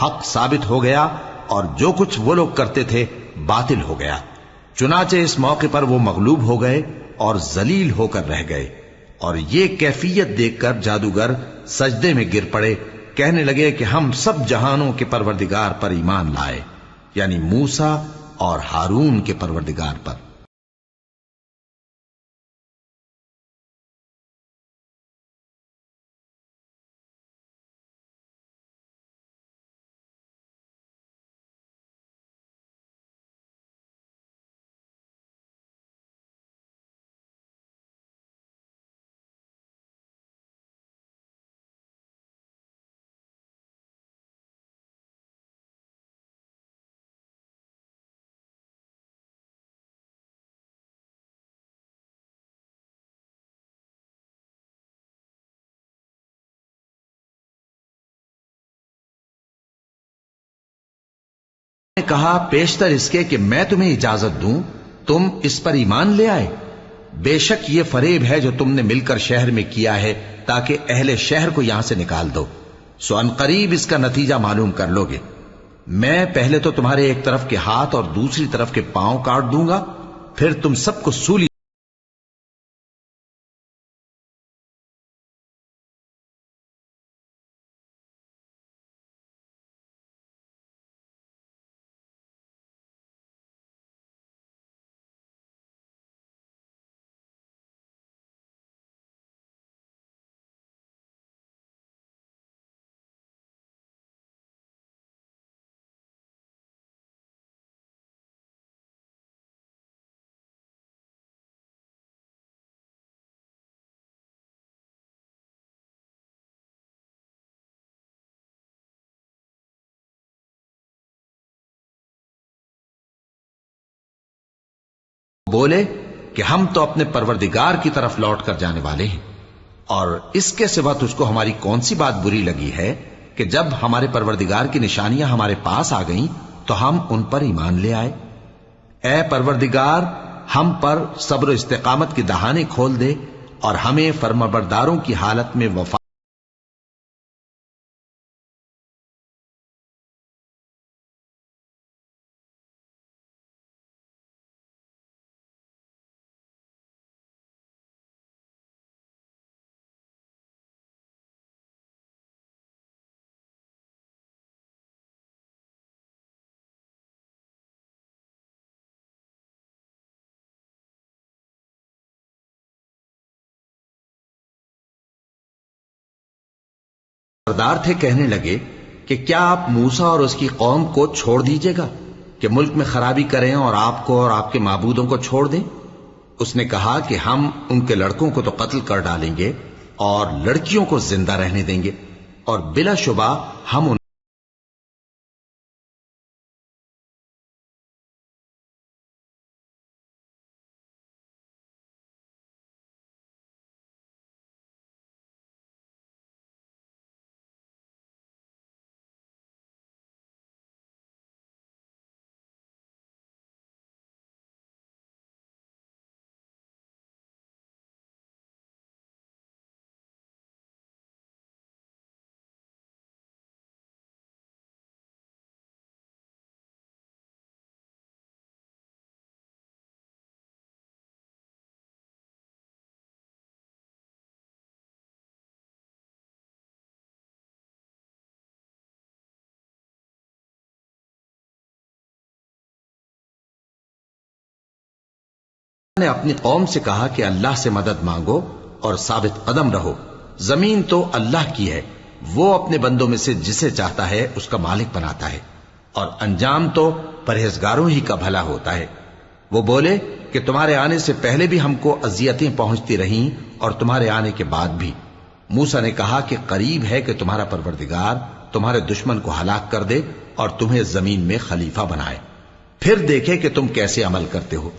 حق ثابت ہو گیا اور جو کچھ وہ لوگ کرتے تھے باطل ہو گیا۔ چنانچہ اس موقع پر وہ مغلوب ہو گئے اور ذلیل ہو کر رہ گئے، اور یہ کیفیت دیکھ کر جادوگر سجدے میں گر پڑے، کہنے لگے کہ ہم سب جہانوں کے پروردگار پر ایمان لائے، یعنی موسیٰ اور ہارون کے پروردگار پر۔ نے کہا پیشتر اس کے کہ میں تمہیں اجازت دوں تم اس پر ایمان لے آئے، بے شک یہ فریب ہے جو تم نے مل کر شہر میں کیا ہے تاکہ اہل شہر کو یہاں سے نکال دو، سو ان قریب اس کا نتیجہ معلوم کر لو گے۔ میں پہلے تو تمہارے ایک طرف کے ہاتھ اور دوسری طرف کے پاؤں کاٹ دوں گا، پھر تم سب کو سولی بولے کہ ہم تو اپنے پروردگار کی طرف لوٹ کر جانے والے ہیں، اور اس کے سوا تجھ کو ہماری کون سی بات بری لگی ہے کہ جب ہمارے پروردگار کی نشانیاں ہمارے پاس آ گئیں تو ہم ان پر ایمان لے آئے۔ اے پروردگار، ہم پر صبر و استقامت کی دہانے کھول دے اور ہمیں فرمانبرداروں کی حالت میں وفا سردار تھے، کہنے لگے کہ کیا آپ موسیٰ اور اس کی قوم کو چھوڑ دیجیے گا کہ ملک میں خرابی کریں اور آپ کو اور آپ کے معبودوں کو چھوڑ دیں؟ اس نے کہا کہ ہم ان کے لڑکوں کو تو قتل کر ڈالیں گے اور لڑکیوں کو زندہ رہنے دیں گے، اور بلا شبہ ہم نے اپنی قوم سے کہا کہ اللہ سے مدد مانگو اور ثابت قدم رہو، زمین تو اللہ کی ہے، وہ اپنے بندوں میں سے جسے چاہتا ہے اس کا مالک بناتا ہے، اور انجام تو پرہیزگاروں ہی کا بھلا ہوتا ہے۔ وہ بولے کہ تمہارے آنے سے پہلے بھی ہم کو اذیتیں پہنچتی رہیں اور تمہارے آنے کے بعد بھی۔ موسیٰ نے کہا کہ قریب ہے کہ تمہارا پروردگار تمہارے دشمن کو ہلاک کر دے اور تمہیں زمین میں خلیفہ بنائے، پھر دیکھے کہ تم کیسے عمل کرتے ہو۔